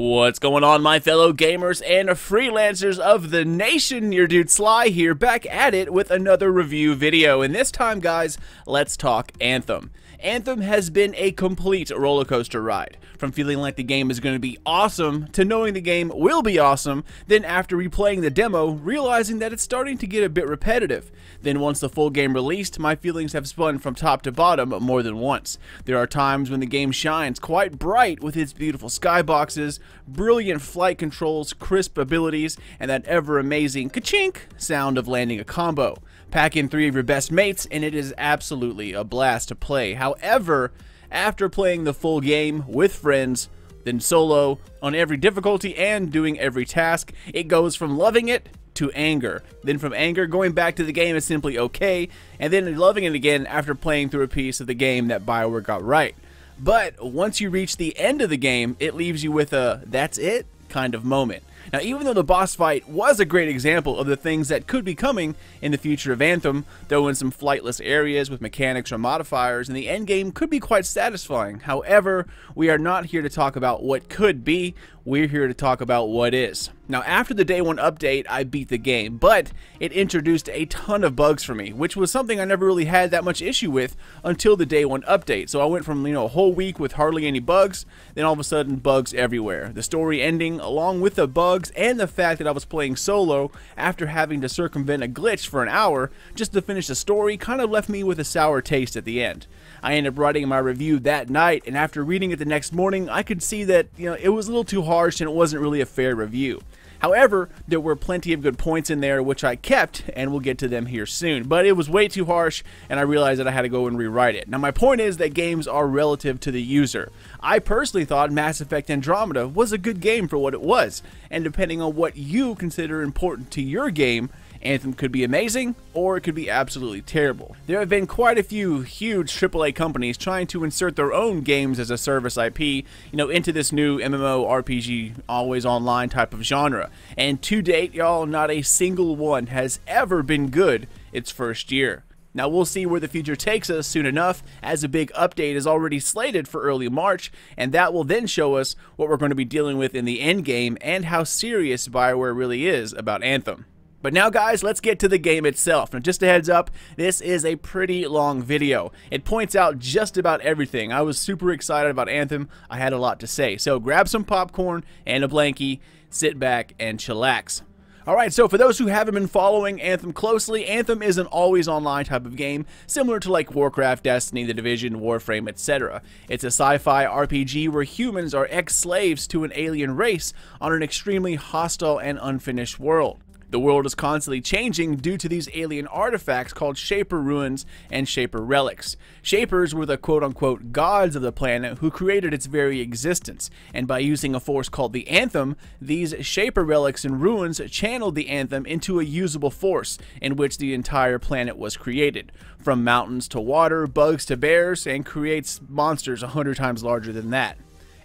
What's going on, my fellow gamers and freelancers of the nation? Your dude Sly here, back at it with another review video, and this time, guys, let's talk Anthem. Anthem has been a complete roller coaster ride, from feeling like the game is going to be awesome to knowing the game will be awesome, then after replaying the demo, realizing that it's starting to get a bit repetitive. Then once the full game released, my feelings have spun from top to bottom more than once. There are times when the game shines quite bright with its beautiful skyboxes, brilliant flight controls, crisp abilities, and that ever-amazing ka-chink sound of landing a combo. Pack in 3 of your best mates, and it is absolutely a blast to play. However, after playing the full game with friends, then solo, on every difficulty and doing every task, it goes from loving it to anger. Then from anger, going back to the game is simply okay, and then loving it again after playing through a piece of the game that BioWare got right. But once you reach the end of the game, it leaves you with a "that's it" kind of moment. Now, even though the boss fight was a great example of the things that could be coming in the future of Anthem, though in some flightless areas with mechanics or modifiers, and the endgame could be quite satisfying. However, we are not here to talk about what could be, we're here to talk about what is. Now, after the day 1 update, I beat the game, but it introduced a ton of bugs for me, which was something I never really had that much issue with until the day 1 update. So I went from, a whole week with hardly any bugs, then all of a sudden bugs everywhere. The story ending, along with the bugs and the fact that I was playing solo after having to circumvent a glitch for an hour just to finish the story, kind of left me with a sour taste at the end. I ended up writing my review that night, and after reading it the next morning, I could see that, it was a little too harsh and it wasn't really a fair review. However, there were plenty of good points in there which I kept, and we'll get to them here soon. But it was way too harsh, and I realized that I had to go and rewrite it. Now, my point is that games are relative to the user. I personally thought Mass Effect Andromeda was a good game for what it was, and depending on what you consider important to your game, Anthem could be amazing, or it could be absolutely terrible. There have been quite a few huge AAA companies trying to insert their own games as a service IP, into this new MMORPG, always online type of genre. And to date, y'all, not a single one has ever been good its first year. Now, we'll see where the future takes us soon enough, as a big update is already slated for early March, and that will then show us what we're going to be dealing with in the endgame and how serious BioWare really is about Anthem. But now, guys, let's get to the game itself. Now, just a heads up, this is a pretty long video. It points out just about everything. I was super excited about Anthem. I had a lot to say. So grab some popcorn and a blankie, sit back, and chillax. Alright, so for those who haven't been following Anthem closely, Anthem is an always online type of game, similar to like Warcraft, Destiny, The Division, Warframe, etc. It's a sci-fi RPG where humans are ex-slaves to an alien race on an extremely hostile and unfinished world. The world is constantly changing due to these alien artifacts called Shaper Ruins and Shaper Relics. Shapers were the quote-unquote gods of the planet who created its very existence, and by using a force called the Anthem, these Shaper Relics and Ruins channeled the Anthem into a usable force in which the entire planet was created, from mountains to water, bugs to bears, and creates monsters 100 times larger than that.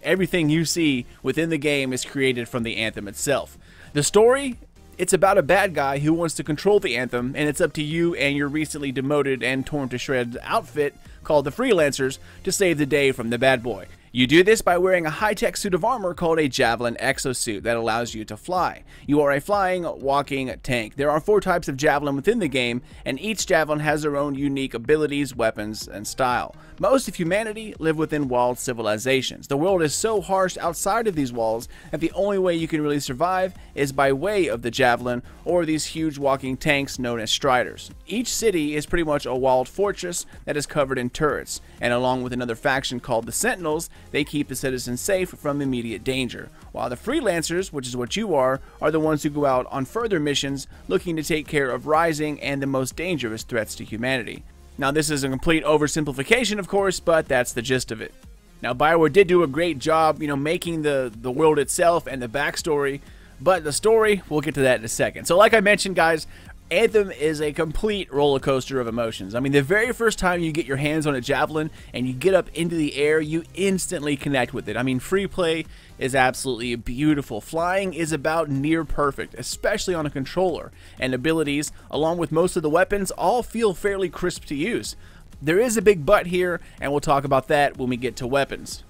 Everything you see within the game is created from the Anthem itself. The story? It's about a bad guy who wants to control the Anthem, and it's up to you and your recently demoted and torn to shreds outfit called the Freelancers to save the day from the bad boy. You do this by wearing a high-tech suit of armor called a Javelin exosuit that allows you to fly. You are a flying, walking tank. There are 4 types of Javelin within the game, and each Javelin has their own unique abilities, weapons, and style. Most of humanity live within walled civilizations. The world is so harsh outside of these walls that the only way you can really survive is by way of the Javelin or these huge walking tanks known as Striders. Each city is pretty much a walled fortress that is covered in turrets, and along with another faction called the Sentinels, they keep the citizens safe from immediate danger, while the Freelancers, which is what you are the ones who go out on further missions looking to take care of rising and the most dangerous threats to humanity. Now, this is a complete oversimplification, of course, but that's the gist of it. Now, BioWare did do a great job, making the world itself and the backstory, but the story, we'll get to that in a second. So like I mentioned, guys, Anthem is a complete roller coaster of emotions. I mean, the very first time you get your hands on a Javelin and you get up into the air, you instantly connect with it. I mean, free play is absolutely beautiful. Flying is about near perfect, especially on a controller, and abilities, along with most of the weapons, all feel fairly crisp to use. There is a big but here, and we'll talk about that when we get to weapons.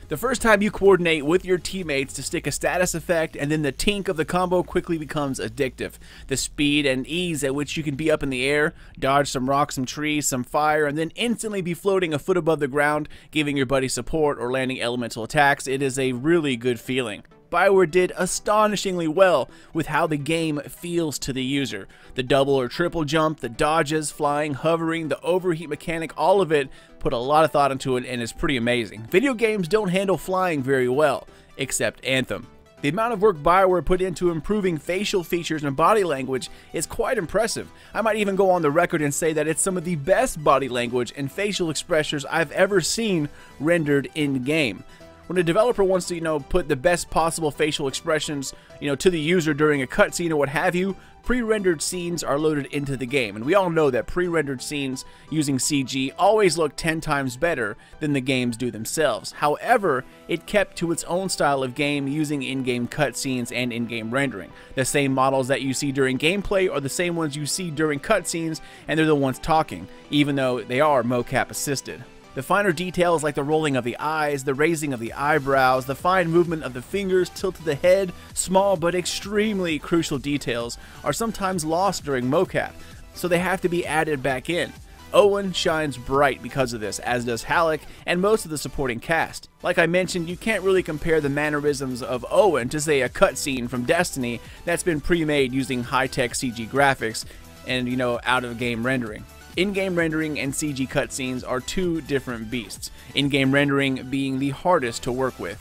The first time you coordinate with your teammates to stick a status effect, and then the tink of the combo quickly becomes addictive. The speed and ease at which you can be up in the air, dodge some rocks, some trees, some fire, and then instantly be floating a foot above the ground, giving your buddy support or landing elemental attacks, it is a really good feeling. BioWare did astonishingly well with how the game feels to the user. The double or triple jump, the dodges, flying, hovering, the overheat mechanic, all of it put a lot of thought into it and is pretty amazing. Video games don't handle flying very well, except Anthem. The amount of work BioWare put into improving facial features and body language is quite impressive. I might even go on the record and say that it's some of the best body language and facial expressions I've ever seen rendered in-game. When a developer wants to, put the best possible facial expressions, to the user during a cutscene or what have you, pre-rendered scenes are loaded into the game. And we all know that pre-rendered scenes using CG always look 10 times better than the games do themselves. However, it kept to its own style of game using in-game cutscenes and in-game rendering. The same models that you see during gameplay are the same ones you see during cutscenes, and they're the ones talking, even though they are mocap assisted. The finer details like the rolling of the eyes, the raising of the eyebrows, the fine movement of the fingers, tilt of the head, small but extremely crucial details are sometimes lost during mocap, so they have to be added back in. Owen shines bright because of this, as does Halleck and most of the supporting cast. Like I mentioned, you can't really compare the mannerisms of Owen to, say, a cutscene from Destiny that's been pre-made using high-tech CG graphics and, out-of-game rendering. In-game rendering and CG cutscenes are two different beasts, in-game rendering being the hardest to work with.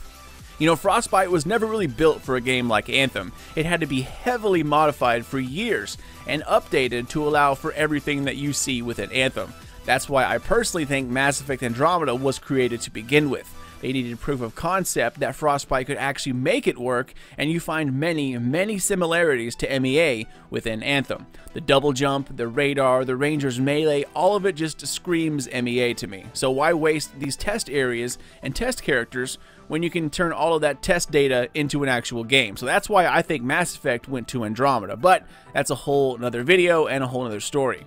Frostbite was never really built for a game like Anthem. It had to be heavily modified for years and updated to allow for everything that you see within Anthem. That's why I personally think Mass Effect Andromeda was created to begin with. They needed proof of concept that Frostbite could actually make it work, and you find many similarities to MEA within Anthem. The double jump, the radar, the Ranger's melee, all of it just screams MEA to me. So why waste these test areas and test characters when you can turn all of that test data into an actual game? So that's why I think Mass Effect went to Andromeda, but that's a whole nother video and a whole nother story.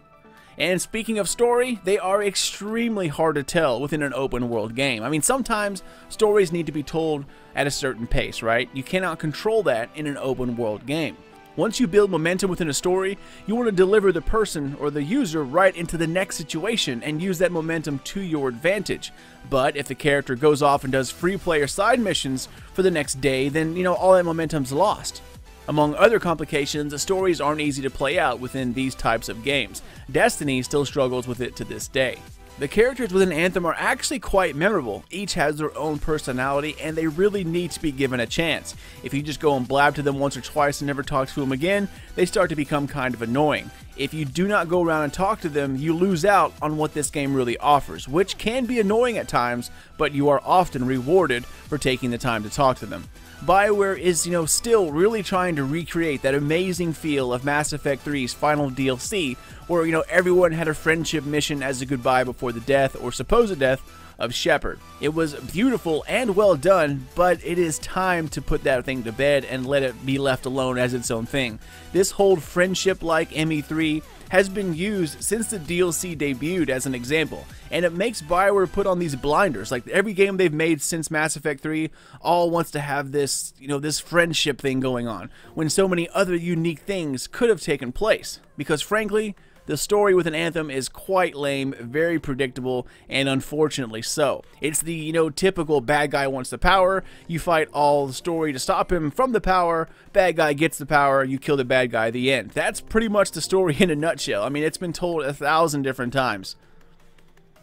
And speaking of story, they are extremely hard to tell within an open world game. I mean, sometimes stories need to be told at a certain pace, right? You cannot control that in an open world game. Once you build momentum within a story, you want to deliver the person or the user right into the next situation and use that momentum to your advantage. But if the character goes off and does free play or side missions for the next day, then, all that momentum's lost. Among other complications, the stories aren't easy to play out within these types of games. Destiny still struggles with it to this day. The characters within Anthem are actually quite memorable. Each has their own personality, and they really need to be given a chance. If you just go and blab to them once or twice and never talk to them again, they start to become kind of annoying. If you do not go around and talk to them, you lose out on what this game really offers, which can be annoying at times, but you are often rewarded for taking the time to talk to them. BioWare is, still really trying to recreate that amazing feel of Mass Effect 3's final DLC, where, everyone had a friendship mission as a goodbye before the death, or supposed death, of Shepard. It was beautiful and well done, but it is time to put that thing to bed and let it be left alone as its own thing. This whole friendship-like ME3 has been used since the DLC debuted as an example, and it makes BioWare put on these blinders. Like, every game they've made since Mass Effect 3 all wants to have this, this friendship thing going on, when so many other unique things could have taken place. Because frankly, the story with an Anthem is quite lame, very predictable, and unfortunately so. It's the, typical bad guy wants the power, you fight all the story to stop him from the power, bad guy gets the power, you kill the bad guy at the end. That's pretty much the story in a nutshell. I mean, it's been told 1,000 different times.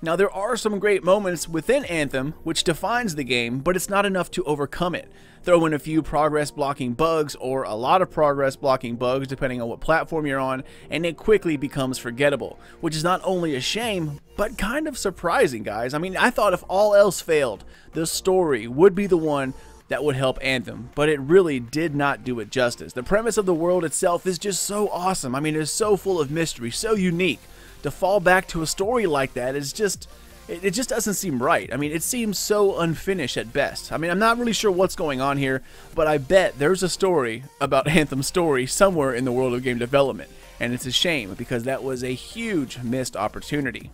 Now, there are some great moments within Anthem which defines the game, but it's not enough to overcome it. Throw in a few progress blocking bugs, or a lot of progress blocking bugs depending on what platform you're on, and it quickly becomes forgettable, which is not only a shame, but kind of surprising, guys. I mean, I thought if all else failed, the story would be the one that would help Anthem, but it really did not do it justice. The premise of the world itself is just so awesome. I mean, it's so full of mystery, so unique. To fall back to a story like that is just, it just doesn't seem right. I mean, it seems so unfinished at best. I mean, I'm not really sure what's going on here, but I bet there's a story about Anthem's story somewhere in the world of game development, and it's a shame because that was a huge missed opportunity.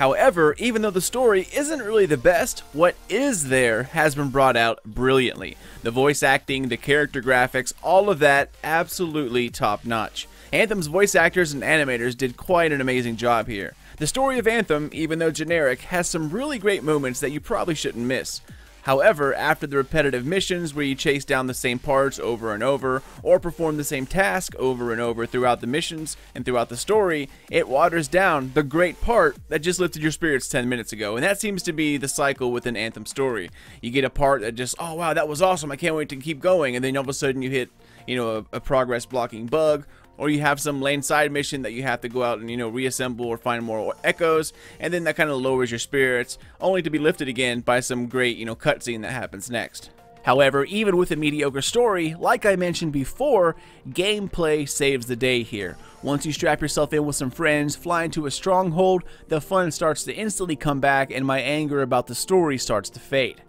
However, even though the story isn't really the best, what is there has been brought out brilliantly. The voice acting, the character graphics, all of that absolutely top notch. Anthem's voice actors and animators did quite an amazing job here. The story of Anthem, even though generic, has some really great moments that you probably shouldn't miss. However, after the repetitive missions where you chase down the same parts over and over, or perform the same task over and over throughout the missions and throughout the story, it waters down the great part that just lifted your spirits 10 minutes ago. And that seems to be the cycle with an Anthem story. You get a part that just, oh wow, that was awesome, I can't wait to keep going, and then all of a sudden you hit, a progress blocking bug, or you have some lane side mission that you have to go out and, reassemble or find more echoes, and then that kind of lowers your spirits, only to be lifted again by some great, cutscene that happens next. However, even with a mediocre story, like I mentioned before, gameplay saves the day here. Once you strap yourself in with some friends, fly into a stronghold, the fun starts to instantly come back, and my anger about the story starts to fade.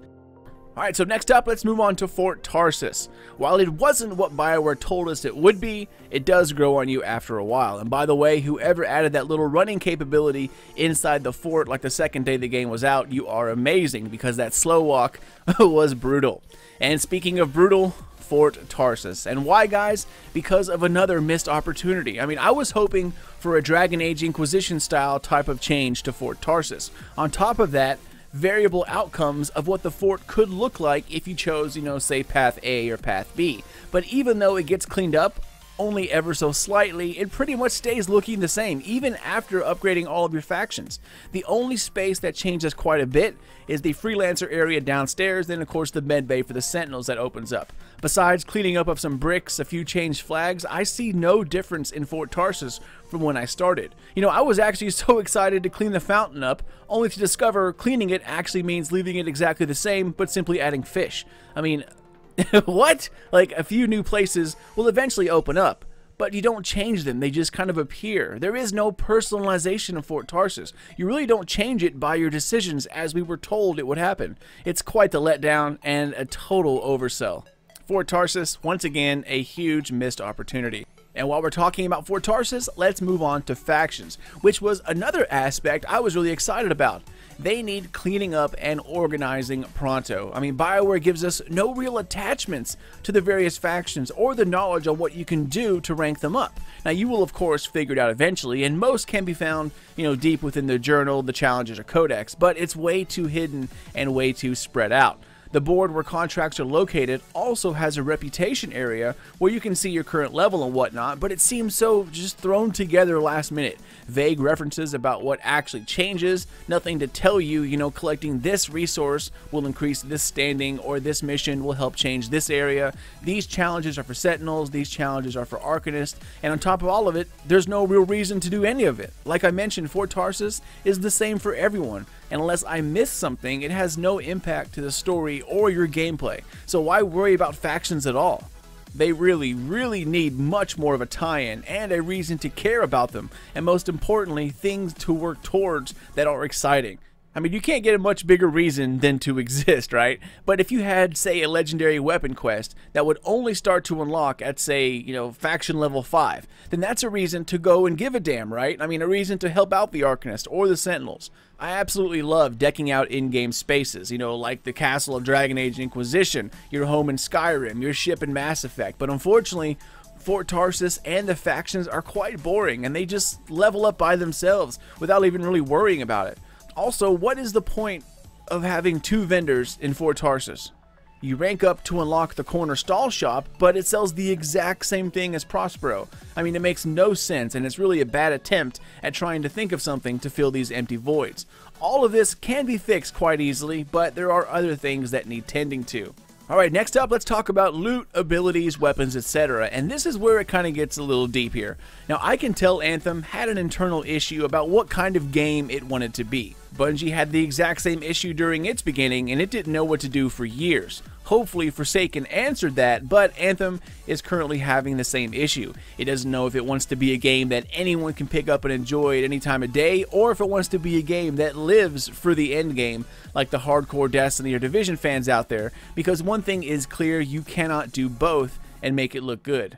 Alright, so next up, let's move on to Fort Tarsus. While it wasn't what BioWare told us it would be, it does grow on you after a while. And by the way, whoever added that little running capability inside the fort like the second day the game was out, you are amazing, because that slow walk was brutal. And speaking of brutal, Fort Tarsus. And why, guys? Because of another missed opportunity. I mean, I was hoping for a Dragon Age Inquisition style type of change to Fort Tarsus. On top of that, variable outcomes of what the fort could look like if you chose, say path A or path B. But even though it gets cleaned up only ever so slightly, it pretty much stays looking the same, even after upgrading all of your factions. The only space that changes quite a bit is the freelancer area downstairs, then of course the med bay for the sentinels that opens up. Besides cleaning up of some bricks, a few changed flags, I see no difference in Fort Tarsus from when I started. I was actually so excited to clean the fountain up, only to discover cleaning it actually means leaving it exactly the same, but simply adding fish. I mean, what? Like, a few new places will eventually open up, but you don't change them, they just kind of appear. There is no personalization of Fort Tarsus. You really don't change it by your decisions as we were told it would happen. It's quite the letdown and a total oversell. Fort Tarsus, once again, a huge missed opportunity. And while we're talking about Fort Tarsus, let's move on to factions, which was another aspect I was really excited about. They need cleaning up and organizing pronto. I mean, BioWare gives us no real attachments to the various factions or the knowledge on what you can do to rank them up. Now, you will of course figure it out eventually, and most can be found, deep within the journal, the challenges, or codex, but it's way too hidden and way too spread out. The board where contracts are located also has a reputation area where you can see your current level and whatnot, but it seems so just thrown together last minute. Vague references about what actually changes, nothing to tell you, collecting this resource will increase this standing, or this mission will help change this area. These challenges are for Sentinels, these challenges are for Arcanists, and on top of all of it, there's no real reason to do any of it. Like I mentioned, Fort Tarsus is the same for everyone, and unless I miss something, it has no impact to the story or your gameplay. So why worry about factions at all? They really need much more of a tie-in and a reason to care about them, and most importantly, things to work towards that are exciting. I mean, you can't get a much bigger reason than to exist, right? But if you had, say, a legendary weapon quest that would only start to unlock at, say, faction level 5, then that's a reason to go and give a damn, right? I mean, a reason to help out the Arcanist or the Sentinels. I absolutely love decking out in-game spaces, like the castle of Dragon Age Inquisition, your home in Skyrim, your ship in Mass Effect, but unfortunately, Fort Tarsus and the factions are quite boring, and they just level up by themselves without even really worrying about it. Also, what is the point of having 2 vendors in Fort Tarsus? You rank up to unlock the corner stall shop, but it sells the exact same thing as Prospero. I mean, it makes no sense, and it's really a bad attempt at trying to think of something to fill these empty voids. All of this can be fixed quite easily, but there are other things that need tending to. Alright, next up, let's talk about loot, abilities, weapons, etc. And this is where it kind of gets a little deep here. Now, I can tell Anthem had an internal issue about what kind of game it wanted to be. Bungie had the exact same issue during its beginning, and it didn't know what to do for years. Hopefully Forsaken answered that, but Anthem is currently having the same issue. It doesn't know if it wants to be a game that anyone can pick up and enjoy at any time of day, or if it wants to be a game that lives for the endgame, like the hardcore Destiny or Division fans out there, because one thing is clear, you cannot do both and make it look good.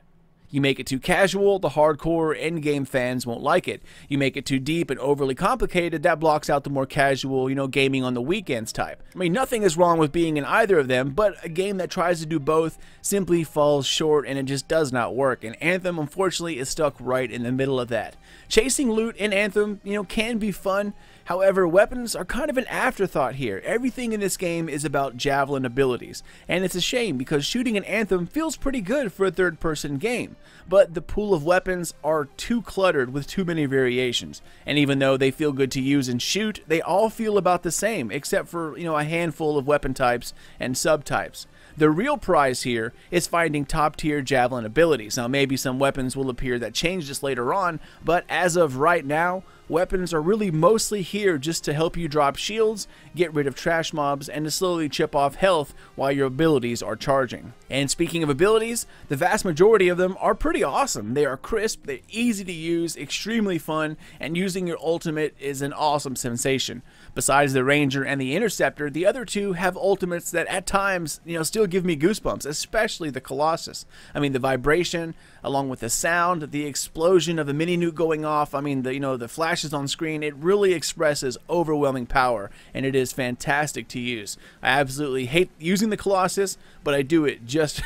You make it too casual, the hardcore endgame fans won't like it. You make it too deep and overly complicated, that blocks out the more casual, gaming on the weekends type. I mean, nothing is wrong with being in either of them, but a game that tries to do both simply falls short and it just does not work. And Anthem, unfortunately, is stuck right in the middle of that. Chasing loot in Anthem, can be fun. However, weapons are kind of an afterthought here. Everything in this game is about javelin abilities, and it's a shame because shooting in Anthem feels pretty good for a third-person game, but the pool of weapons are too cluttered with too many variations, and even though they feel good to use and shoot, they all feel about the same, except for, a handful of weapon types and subtypes. The real prize here is finding top-tier javelin abilities. Now, maybe some weapons will appear that change this later on, but as of right now, weapons are really mostly here just to help you drop shields, get rid of trash mobs, and to slowly chip off health while your abilities are charging. And speaking of abilities, the vast majority of them are pretty awesome. They are crisp, they're easy to use, extremely fun, and using your ultimate is an awesome sensation. Besides the Ranger and the Interceptor, the other two have ultimates that at times, still give me goosebumps, especially the Colossus. I mean, the vibration, along with the sound, the explosion of the mini nuke going off, I mean, the flashes on screen, it really expresses overwhelming power, and it is fantastic to use. I absolutely hate using the Colossus, but I do it just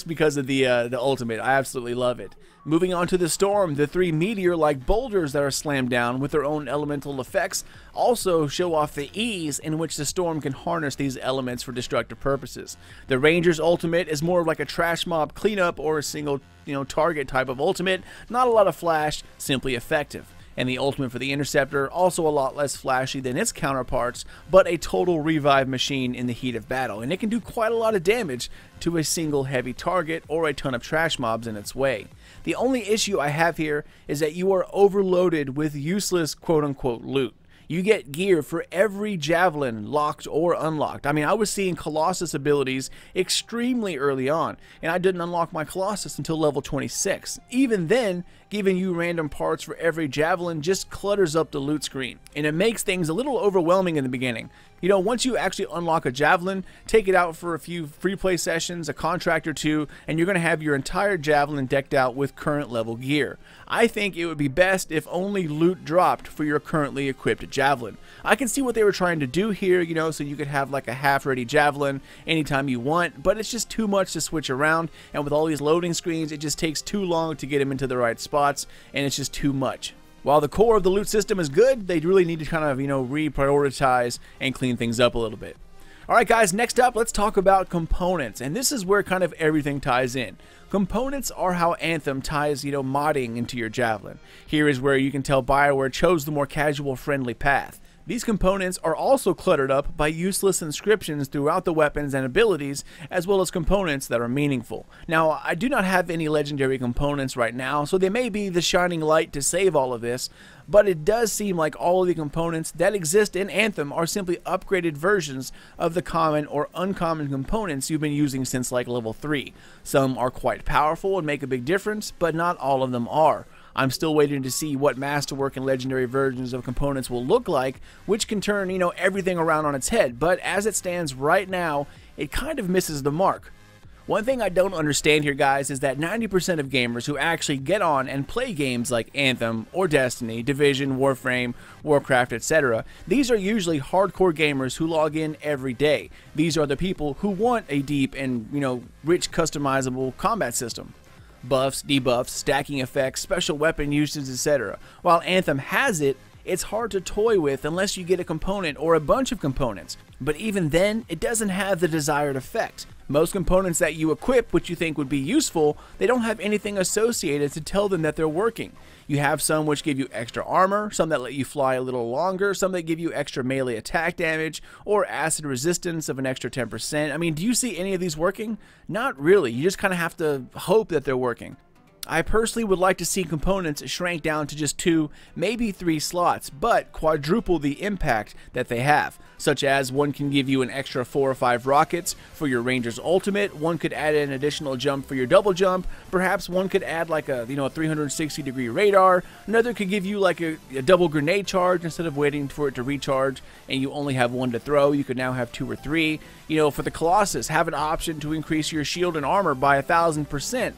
because of the ultimate. I absolutely love it. Moving on to the Storm, the three meteor-like boulders that are slammed down with their own elemental effects also show off the ease in which the Storm can harness these elements for destructive purposes. The Ranger's ultimate is more of like a trash mob cleanup or a single, target type of ultimate. Not a lot of flash, simply effective. And the ultimate for the Interceptor, also a lot less flashy than its counterparts, but a total revive machine in the heat of battle, and it can do quite a lot of damage to a single heavy target or a ton of trash mobs in its way. The only issue I have here is that you are overloaded with useless quote-unquote loot. You get gear for every javelin, locked or unlocked. I mean, I was seeing Colossus abilities extremely early on, and I didn't unlock my Colossus until level 26. Even then, giving you random parts for every javelin just clutters up the loot screen, and it makes things a little overwhelming in the beginning. Once you actually unlock a javelin, take it out for a few free play sessions, a contract or two, and you're going to have your entire javelin decked out with current level gear. I think it would be best if only loot dropped for your currently equipped javelin. I can see what they were trying to do here, so you could have like a half-ready javelin anytime you want, but it's just too much to switch around, and with all these loading screens, it just takes too long to get them into the right spots, and it's just too much. While the core of the loot system is good, they really need to kind of, reprioritize and clean things up a little bit. Alright guys, next up, let's talk about components, and this is where kind of everything ties in. Components are how Anthem ties, modding into your javelin. Here is where you can tell BioWare chose the more casual, friendly path. These components are also cluttered up by useless inscriptions throughout the weapons and abilities, as well as components that are meaningful. Now, I do not have any legendary components right now, so they may be the shining light to save all of this, but it does seem like all of the components that exist in Anthem are simply upgraded versions of the common or uncommon components you've been using since like level 3. Some are quite powerful and make a big difference, but not all of them are. I'm still waiting to see what masterwork and legendary versions of components will look like, which can turn, everything around on its head, but as it stands right now, it kind of misses the mark. One thing I don't understand here, guys, is that 90% of gamers who actually get on and play games like Anthem or Destiny, Division, Warframe, Warcraft, etc., these are usually hardcore gamers who log in every day. These are the people who want a deep and, rich customizable combat system. Buffs, debuffs, stacking effects, special weapon uses, etc. While Anthem has it, it's hard to toy with unless you get a component or a bunch of components. But even then, it doesn't have the desired effect. Most components that you equip, which you think would be useful, they don't have anything associated to tell them that they're working. You have some which give you extra armor, some that let you fly a little longer, some that give you extra melee attack damage, or acid resistance of an extra 10%. I mean, do you see any of these working? Not really. You just kind of have to hope that they're working. I personally would like to see components shrank down to just 2, maybe 3 slots, but quadruple the impact that they have, such as one can give you an extra 4 or 5 rockets for your Ranger's ultimate, one could add an additional jump for your double jump, perhaps one could add like a 360-degree radar, another could give you like a double grenade charge instead of waiting for it to recharge and you only have 1 to throw, you could now have 2 or 3. For the Colossus, have an option to increase your shield and armor by 1,000%.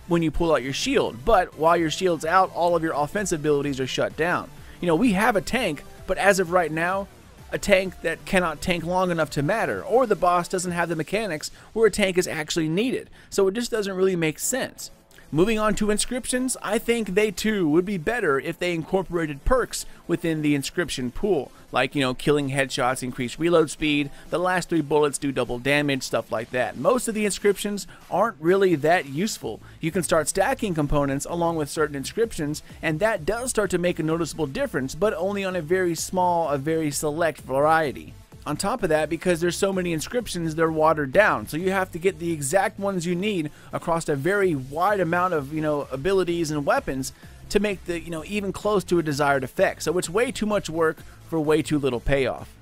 when you pull out your shield, but while your shield's out, all of your offensive abilities are shut down. You know, we have a tank, but as of right now, a tank that cannot tank long enough to matter, or the boss doesn't have the mechanics where a tank is actually needed, so it just doesn't really make sense. Moving on to Inscriptions, I think they too would be better if they incorporated perks within the inscription pool, like, you know, killing headshots increase reload speed, the last 3 bullets do double damage, stuff like that. Most of the inscriptions aren't really that useful. You can start stacking components along with certain inscriptions, and that does start to make a noticeable difference, but only on a very small, a very select variety. On top of that, because there's so many inscriptions, they're watered down, so you have to get the exact ones you need across a very wide amount of, you know, abilities and weapons to make the, you know, even close to a desired effect. So it's way too much work for way too little payoff.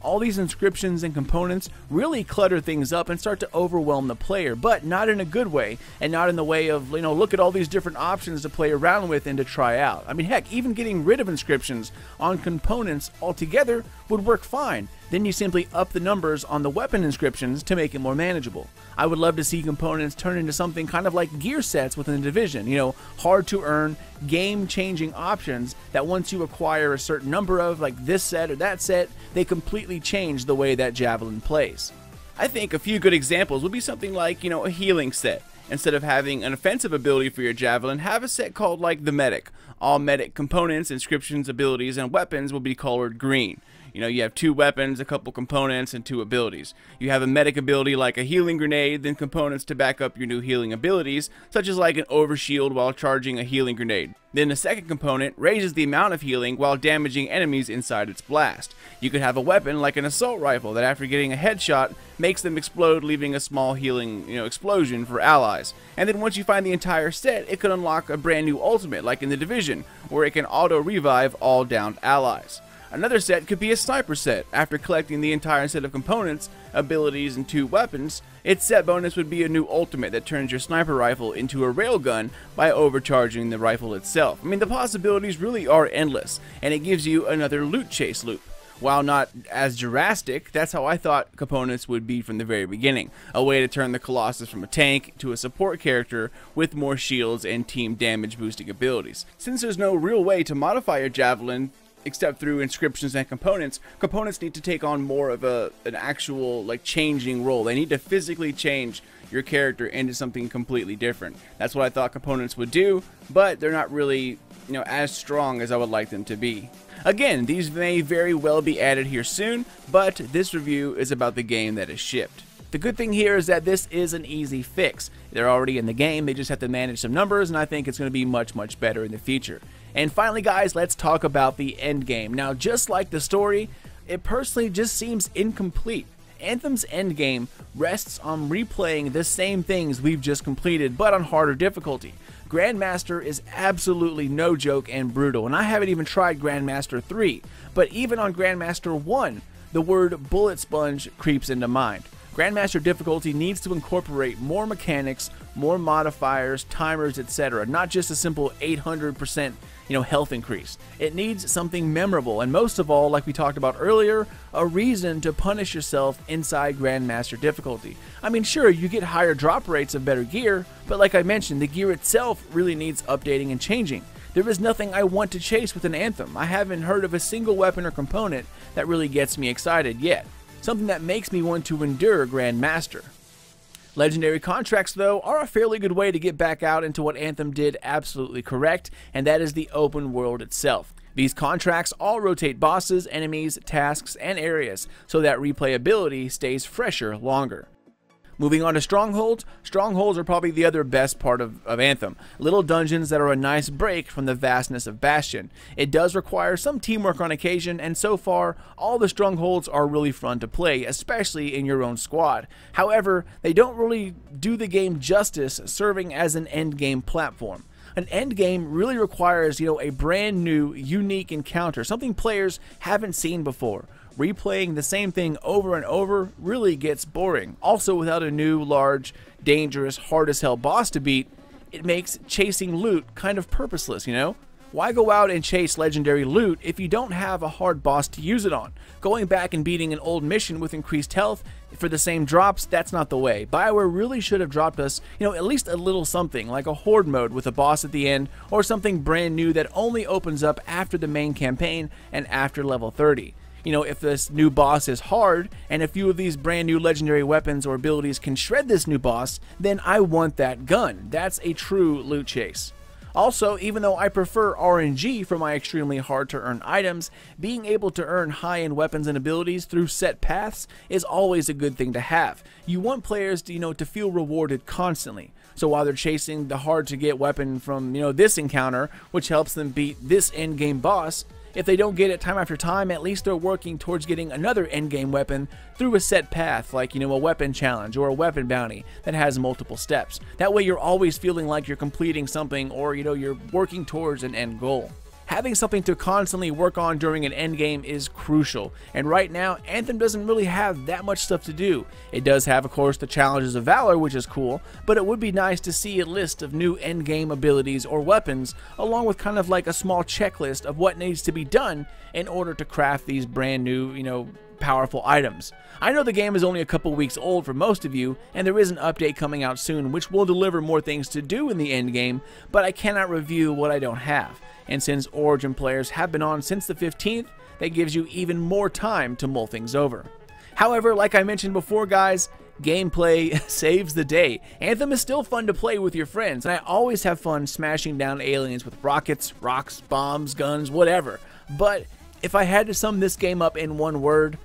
All these inscriptions and components really clutter things up and start to overwhelm the player, but not in a good way, and not in the way of, you know, look at all these different options to play around with and to try out. I mean, heck, even getting rid of inscriptions on components altogether would work fine. Then you simply up the numbers on the weapon inscriptions to make it more manageable. I would love to see components turn into something kind of like gear sets within the division, you know, hard to earn, game-changing options that once you acquire a certain number of, like this set or that set, they completely change the way that Javelin plays. I think a few good examples would be something like, you know, a healing set. Instead of having an offensive ability for your Javelin, have a set called like the Medic. All Medic components, inscriptions, abilities, and weapons will be colored green. You know, you have 2 weapons, a couple components, and 2 abilities. You have a medic ability like a healing grenade, then components to back up your new healing abilities, such as like an overshield while charging a healing grenade. Then the second component raises the amount of healing while damaging enemies inside its blast. You could have a weapon like an assault rifle that after getting a headshot makes them explode, leaving a small healing, you know, explosion for allies. And then once you find the entire set, it could unlock a brand new ultimate like in the Division, where it can auto revive all downed allies. Another set could be a sniper set. After collecting the entire set of components, abilities, and 2 weapons, its set bonus would be a new ultimate that turns your sniper rifle into a railgun by overcharging the rifle itself. I mean, the possibilities really are endless, and it gives you another loot chase loop. While not as drastic, that's how I thought components would be from the very beginning. A way to turn the Colossus from a tank to a support character with more shields and team damage boosting abilities. Since there's no real way to modify your Javelin except through inscriptions and components need to take on more of an actual, like, changing role. They need to physically change your character into something completely different. That's what I thought components would do, but they're not really, you know, as strong as I would like them to be. Again, these may very well be added here soon, but this review is about the game that is shipped. The good thing here is that this is an easy fix. They're already in the game, they just have to manage some numbers, and I think it's going to be much, much better in the future. And finally, guys, let's talk about the endgame. Now, just like the story, it personally just seems incomplete. Anthem's endgame rests on replaying the same things we've just completed, but on harder difficulty. Grandmaster is absolutely no joke and brutal, and I haven't even tried Grandmaster 3, but even on Grandmaster 1, the word bullet sponge creeps into mind. Grandmaster difficulty needs to incorporate more mechanics, more modifiers, timers, etc. Not just a simple 800% health increase. It needs something memorable, and most of all, like we talked about earlier, a reason to punish yourself inside Grandmaster difficulty. I mean, sure, you get higher drop rates of better gear, but like I mentioned, the gear itself really needs updating and changing. There is nothing I want to chase with an Anthem. I haven't heard of a single weapon or component that really gets me excited yet. Something that makes me want to endure Grandmaster. Legendary contracts, though, are a fairly good way to get back out into what Anthem did absolutely correct, and that is the open world itself. These contracts all rotate bosses, enemies, tasks, and areas, so that replayability stays fresher longer. Moving on to Strongholds. Strongholds are probably the other best part of Anthem. Little dungeons that are a nice break from the vastness of Bastion. It does require some teamwork on occasion, and so far, all the Strongholds are really fun to play, especially in your own squad. However, they don't really do the game justice serving as an endgame platform. An endgame really requires, a brand new, unique encounter, something players haven't seen before. Replaying the same thing over and over really gets boring. Also, without a new, large, dangerous, hard as hell boss to beat, it makes chasing loot kind of purposeless, Why go out and chase legendary loot if you don't have a hard boss to use it on? Going back and beating an old mission with increased health for the same drops, that's not the way. BioWare really should have dropped us, at least a little something, like a horde mode with a boss at the end, or something brand new that only opens up after the main campaign and after level 30. If this new boss is hard, and a few of these brand new legendary weapons or abilities can shred this new boss, then I want that gun. That's a true loot chase. Also, even though I prefer RNG for my extremely hard to earn items, being able to earn high-end weapons and abilities through set paths is always a good thing to have. You want players to, to feel rewarded constantly. So while they're chasing the hard to get weapon from, this encounter, which helps them beat this endgame boss, if they don't get it time after time, at least they're working towards getting another endgame weapon through a set path, like, a weapon challenge or a weapon bounty that has multiple steps. That way you're always feeling like you're completing something, or, you're working towards an end goal. Having something to constantly work on during an endgame is crucial, and right now, Anthem doesn't really have that much stuff to do. It does have, of course, the Challenges of Valor, which is cool, but it would be nice to see a list of new endgame abilities or weapons, along with kind of like a small checklist of what needs to be done in order to craft these brand new, powerful items. I know the game is only a couple weeks old for most of you, and there is an update coming out soon which will deliver more things to do in the endgame, but I cannot review what I don't have. And since Origin players have been on since the 15th, that gives you even more time to mull things over. However, like I mentioned before guys, gameplay saves the day. Anthem is still fun to play with your friends, and I always have fun smashing down aliens with rockets, rocks, bombs, guns, whatever. But if I had to sum this game up in one word,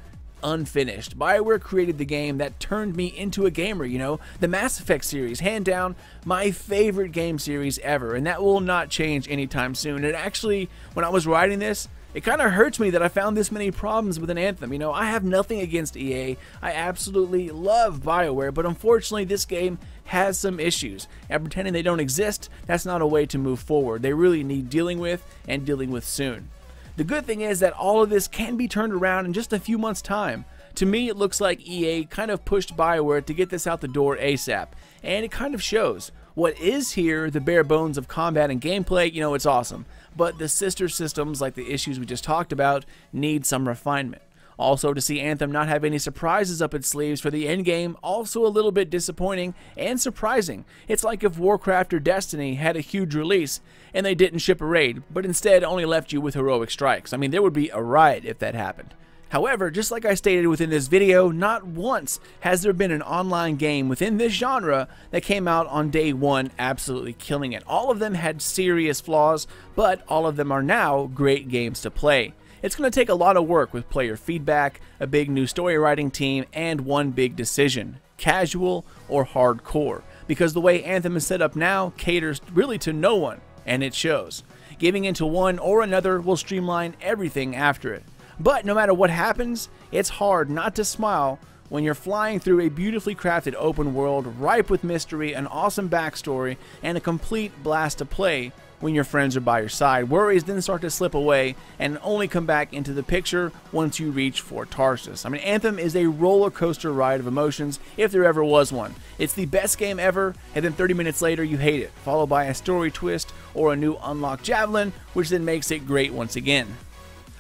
unfinished. BioWare created the game that turned me into a gamer, the Mass Effect series, hand down my favorite game series ever, and that will not change anytime soon. And actually, when I was writing this, it kind of hurts me that I found this many problems with an Anthem. I have nothing against EA. I absolutely love BioWare, but unfortunately this game has some issues, and pretending they don't exist, that's not a way to move forward. They really need dealing with, and dealing with soon. The good thing is that all of this can be turned around in just a few months' time. To me, it looks like EA kind of pushed BioWare to get this out the door ASAP, and it kind of shows. What is here, the bare bones of combat and gameplay, it's awesome, but the sister systems, like the issues we just talked about, need some refinement. Also, to see Anthem not have any surprises up its sleeves for the endgame, also a little bit disappointing and surprising. It's like if Warcraft or Destiny had a huge release and they didn't ship a raid, but instead only left you with heroic strikes. I mean, there would be a riot if that happened. However, just like I stated within this video, not once has there been an online game within this genre that came out on day one absolutely killing it. All of them had serious flaws, but all of them are now great games to play. It's going to take a lot of work with player feedback, a big new story writing team, and one big decision: casual or hardcore. Because the way Anthem is set up now caters really to no one, and it shows. Giving into one or another will streamline everything after it. But no matter what happens, it's hard not to smile when you're flying through a beautifully crafted open world ripe with mystery, an awesome backstory, and a complete blast to play. When your friends are by your side, worries then start to slip away and only come back into the picture once you reach Fort Tarsus. I mean, Anthem is a roller coaster ride of emotions if there ever was one. It's the best game ever, and then 30 minutes later you hate it, followed by a story twist or a new unlocked javelin, which then makes it great once again.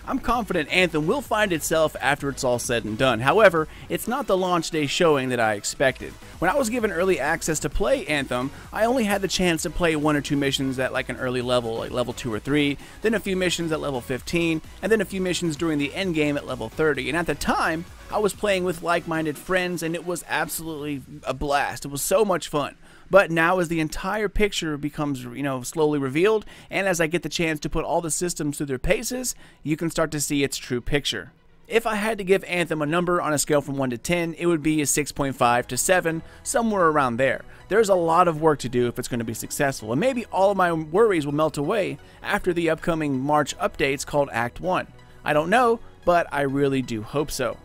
I'm confident Anthem will find itself after it's all said and done. However, it's not the launch day showing that I expected. When I was given early access to play Anthem, I only had the chance to play 1 or 2 missions at like an early level, like level 2 or 3, then a few missions at level 15, and then a few missions during the endgame at level 30. And at the time, I was playing with like-minded friends, and it was absolutely a blast. It was so much fun. But now as the entire picture becomes, slowly revealed, and as I get the chance to put all the systems through their paces, you can start to see its true picture. If I had to give Anthem a number on a scale from 1 to 10, it would be a 6.5 to 7, somewhere around there. There's a lot of work to do if it's going to be successful, and maybe all of my worries will melt away after the upcoming March updates called Act 1. I don't know, but I really do hope so.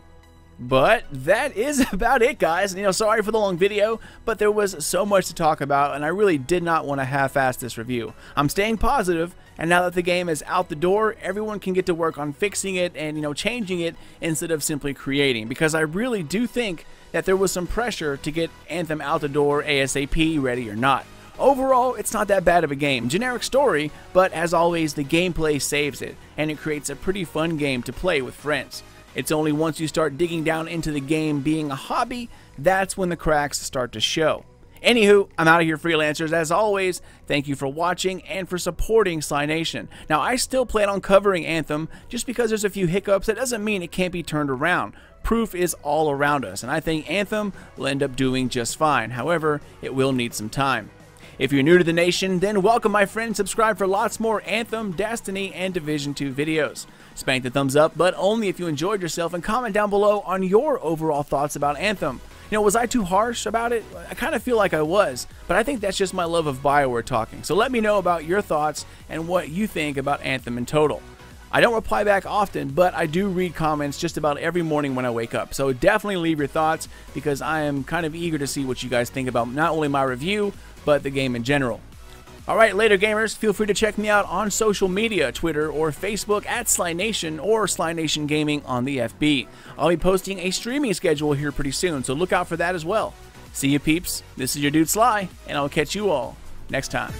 But that is about it, guys. Sorry for the long video, but there was so much to talk about, and I really did not want to half-ass this review. I'm staying positive, and now that the game is out the door, everyone can get to work on fixing it and, changing it instead of simply creating, because I really do think that there was some pressure to get Anthem out the door ASAP, ready or not. Overall, it's not that bad of a game. Generic story, but as always, the gameplay saves it, and it creates a pretty fun game to play with friends. It's only once you start digging down into the game being a hobby, that's when the cracks start to show. Anywho, I'm out of here, freelancers. As always, thank you for watching and for supporting Sly Nation. Now, I still plan on covering Anthem. Just because there's a few hiccups, that doesn't mean it can't be turned around. Proof is all around us, and I think Anthem will end up doing just fine. However, it will need some time. If you're new to the nation, then welcome, my friend. Subscribe for lots more Anthem, Destiny, and Division 2 videos. Spank the thumbs up, but only if you enjoyed yourself, and comment down below on your overall thoughts about Anthem. You know, was I too harsh about it? I kind of feel like I was, but I think that's just my love of BioWare talking. So let me know about your thoughts and what you think about Anthem in total. I don't reply back often, but I do read comments just about every morning when I wake up. So definitely leave your thoughts, because I am kind of eager to see what you guys think about not only my review, but the game in general. Alright, later gamers, feel free to check me out on social media, Twitter or Facebook at Sly Nation or Sly Nation Gaming on the FB. I'll be posting a streaming schedule here pretty soon, so look out for that as well. See you peeps, this is your dude Sly, and I'll catch you all next time.